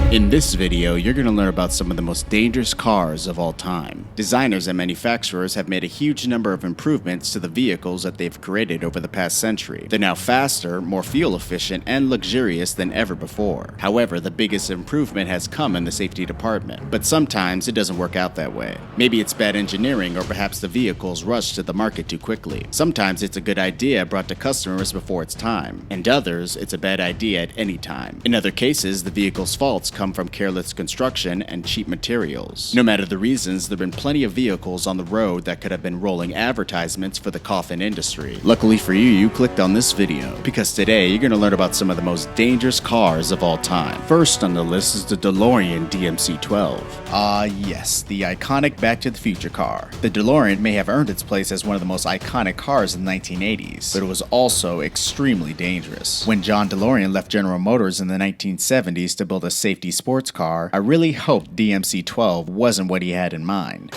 In this video, you're going to learn about some of the most dangerous cars of all time. Designers and manufacturers have made a huge number of improvements to the vehicles that they've created over the past century. They're now faster, more fuel efficient, and luxurious than ever before. However, the biggest improvement has come in the safety department, but sometimes it doesn't work out that way. Maybe it's bad engineering, or perhaps the vehicles rushed to the market too quickly. Sometimes it's a good idea brought to customers before it's time, and others, it's a bad idea at any time. In other cases, the vehicle's faults come from careless construction and cheap materials. No matter the reasons, there have been plenty of vehicles on the road that could have been rolling advertisements for the coffin industry. Luckily for you, you clicked on this video, because today you're going to learn about some of the most dangerous cars of all time. First on the list is the DeLorean DMC-12. Yes, the iconic Back to the Future car. The DeLorean may have earned its place as one of the most iconic cars in the 1980s, but it was also extremely dangerous. When John DeLorean left General Motors in the 1970s to build a safety sports car, I really hoped DMC-12 wasn't what he had in mind.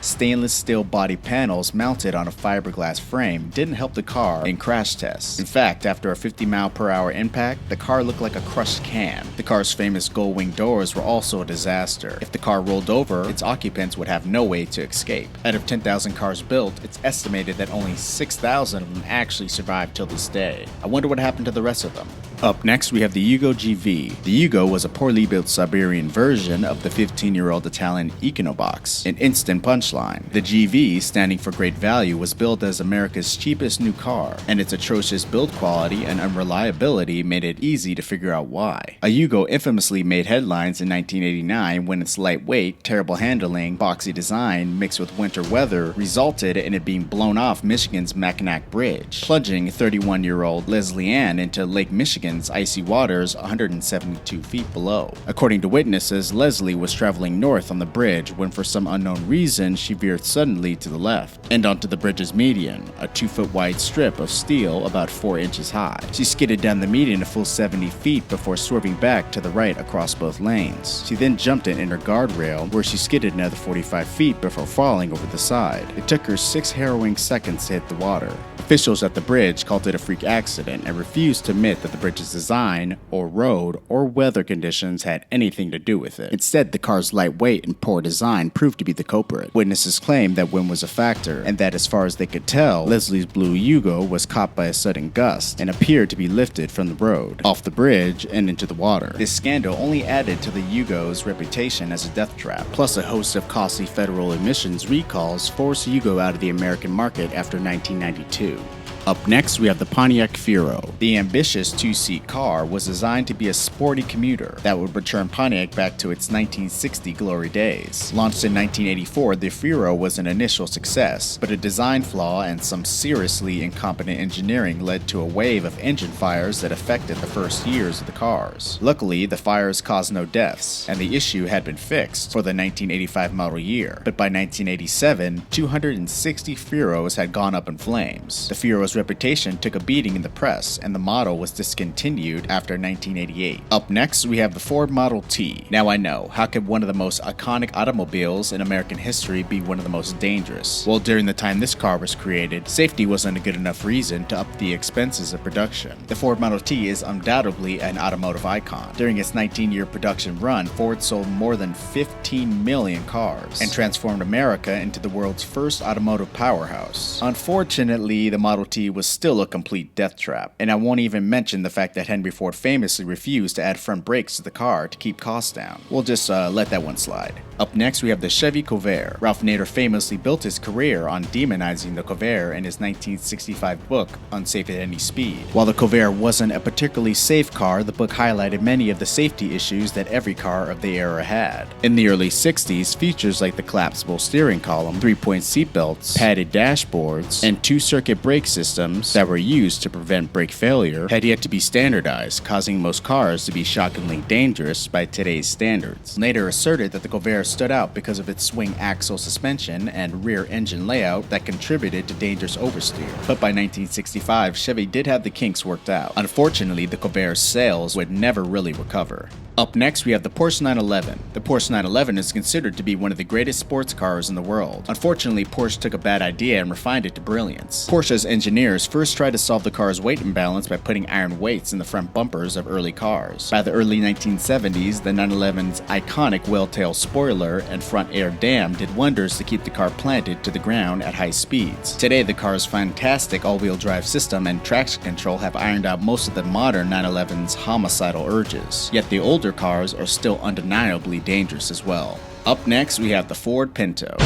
Stainless steel body panels mounted on a fiberglass frame didn't help the car in crash tests. In fact, after a 50-mile-per-hour impact, the car looked like a crushed can. The car's famous gull-wing doors were also a disaster. If the car rolled over, its occupants would have no way to escape. Out of 10,000 cars built, it's estimated that only 6,000 of them actually survived till this day. I wonder what happened to the rest of them. Up next, we have the Yugo GV. The Yugo was a poorly built Siberian version of the 15-year-old Italian Econobox, an instant punchline. The GV, standing for great value, was billed as America's cheapest new car, and its atrocious build quality and unreliability made it easy to figure out why. A Yugo infamously made headlines in 1989 when its lightweight, terrible handling, boxy design mixed with winter weather resulted in it being blown off Michigan's Mackinac Bridge, plunging 31-year-old Leslie Ann into Lake Michigan's icy waters 172 feet below. According to witnesses, Leslie was traveling north on the bridge when, for some unknown reason, she veered suddenly to the left and onto the bridge's median, a 2-foot wide strip of steel about 4 inches high. She skidded down the median a full 70 feet before swerving back to the right across both lanes. She then jumped an inner guardrail, where she skidded another 45 feet before falling over the side. It took her 6 harrowing seconds to hit the water. Officials at the bridge called it a freak accident and refused to admit that the bridge's design, or road, or weather conditions had anything to do with it. Instead, the car's light weight and poor design proved to be the culprit. Witnesses claimed that wind was a factor, and that as far as they could tell, Leslie's blue Yugo was caught by a sudden gust and appeared to be lifted from the road, off the bridge, and into the water. This scandal only added to the Yugo's reputation as a death trap, plus a host of costly federal emissions recalls forced Yugo out of the American market after 1992. Up next, we have the Pontiac Fiero. The ambitious 2-seat car was designed to be a sporty commuter that would return Pontiac back to its 1960 glory days. Launched in 1984, the Fiero was an initial success, but a design flaw and some seriously incompetent engineering led to a wave of engine fires that affected the first years of the cars. Luckily, the fires caused no deaths, and the issue had been fixed for the 1985 model year. But by 1987, 260 Fieros had gone up in flames. The Fiero's reputation took a beating in the press, and the model was discontinued after 1988. Up next, we have the Ford Model T. Now I know, how could one of the most iconic automobiles in American history be one of the most dangerous? Well, during the time this car was created, safety wasn't a good enough reason to up the expenses of production. The Ford Model T is undoubtedly an automotive icon. During its 19-year production run, Ford sold more than 15 million cars and transformed America into the world's first automotive powerhouse. Unfortunately, the Model T was still a complete death trap, and I won't even mention the fact that Henry Ford famously refused to add front brakes to the car to keep costs down. We'll just let that one slide. Up next, we have the Chevy Corvair. Ralph Nader famously built his career on demonizing the Corvair in his 1965 book, Unsafe at Any Speed. While the Corvair wasn't a particularly safe car, the book highlighted many of the safety issues that every car of the era had. In the early 60s, features like the collapsible steering column, 3-point seatbelts, padded dashboards, and 2-circuit brake systems that were used to prevent brake failure had yet to be standardized, causing most cars to be shockingly dangerous by today's standards. Nader asserted that the Corvair stood out because of its swing axle suspension and rear engine layout that contributed to dangerous oversteer. But by 1965, Chevy did have the kinks worked out. Unfortunately, the Corvair's sales would never really recover. Up next, we have the Porsche 911. The Porsche 911 is considered to be one of the greatest sports cars in the world. Unfortunately, Porsche took a bad idea and refined it to brilliance. Porsche's engineering Engineers first tried to solve the car's weight imbalance by putting iron weights in the front bumpers of early cars. By the early 1970s, the 911's iconic whale-tail spoiler and front air dam did wonders to keep the car planted to the ground at high speeds. Today, the car's fantastic all-wheel drive system and traction control have ironed out most of the modern 911's homicidal urges, yet the older cars are still undeniably dangerous as well. Up next, we have the Ford Pinto.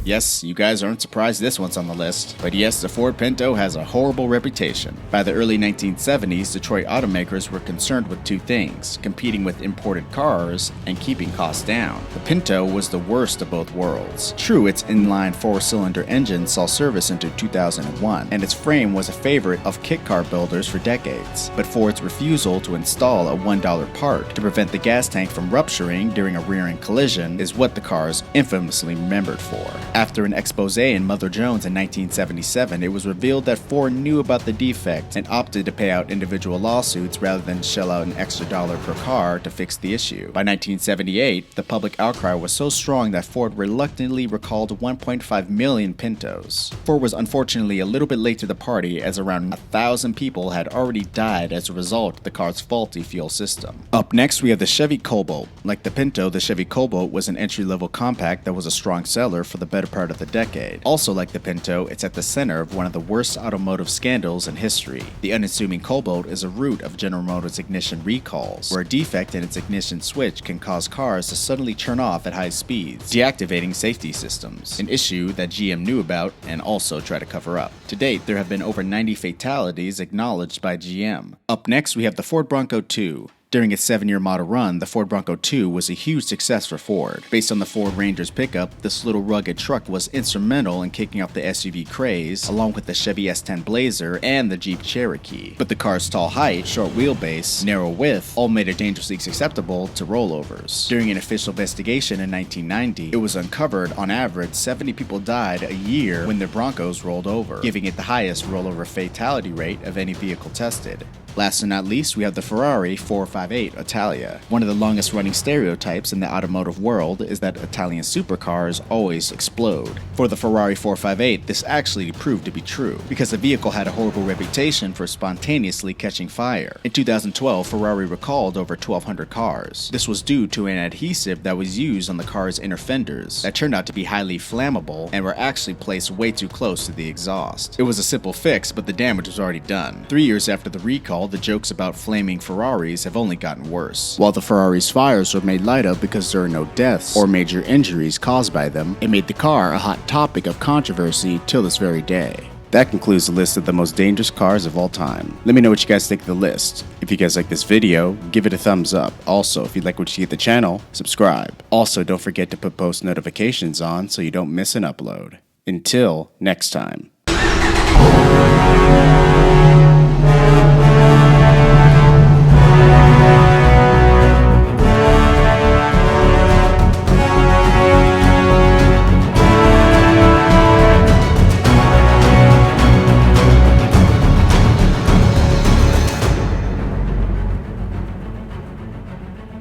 Yes, you guys aren't surprised this one's on the list, but yes, the Ford Pinto has a horrible reputation. By the early 1970s, Detroit automakers were concerned with two things: competing with imported cars and keeping costs down. The Pinto was the worst of both worlds. True, its inline four-cylinder engine saw service into 2001, and its frame was a favorite of kit car builders for decades. But Ford's refusal to install a $1 part to prevent the gas tank from rupturing during a rear-end collision is what the car is infamously remembered for. After an expose in Mother Jones in 1977, it was revealed that Ford knew about the defect and opted to pay out individual lawsuits rather than shell out an extra dollar per car to fix the issue. By 1978, the public outcry was so strong that Ford reluctantly recalled 1.5 million Pintos. Ford was unfortunately a little bit late to the party, as around 1,000 people had already died as a result of the car's faulty fuel system. Up next, we have the Chevy Cobalt. Like the Pinto, the Chevy Cobalt was an entry-level compact that was a strong seller for the better part of the decade. Also like the Pinto, it's at the center of one of the worst automotive scandals in history. The unassuming Cobalt is a root of General Motors ignition recalls, where a defect in its ignition switch can cause cars to suddenly turn off at high speeds, deactivating safety systems, an issue that GM knew about and also tried to cover up. To date, there have been over 90 fatalities acknowledged by GM. Up next, we have the Ford Bronco II. During its 7-year model run, the Ford Bronco II was a huge success for Ford. Based on the Ford Ranger's pickup, this little rugged truck was instrumental in kicking off the SUV craze, along with the Chevy S10 Blazer and the Jeep Cherokee. But the car's tall height, short wheelbase, narrow width all made it dangerously susceptible to rollovers. During an official investigation in 1990, it was uncovered on average 70 people died a year when their Broncos rolled over, giving it the highest rollover fatality rate of any vehicle tested. Last but not least, we have the Ferrari 458 Italia. One of the longest running stereotypes in the automotive world is that Italian supercars always explode. For the Ferrari 458, this actually proved to be true, because the vehicle had a horrible reputation for spontaneously catching fire. In 2012, Ferrari recalled over 1,200 cars. This was due to an adhesive that was used on the car's inner fenders that turned out to be highly flammable and were actually placed way too close to the exhaust. It was a simple fix, but the damage was already done. 3 years after the recall, the jokes about flaming Ferraris have only gotten worse. While the Ferrari's fires were made light of because there are no deaths or major injuries caused by them, it made the car a hot topic of controversy till this very day. That concludes the list of the most dangerous cars of all time. Let me know what you guys think of the list. If you guys like this video, give it a thumbs up. Also, if you'd like what you see at the channel, subscribe. Also, don't forget to put post notifications on so you don't miss an upload. Until next time.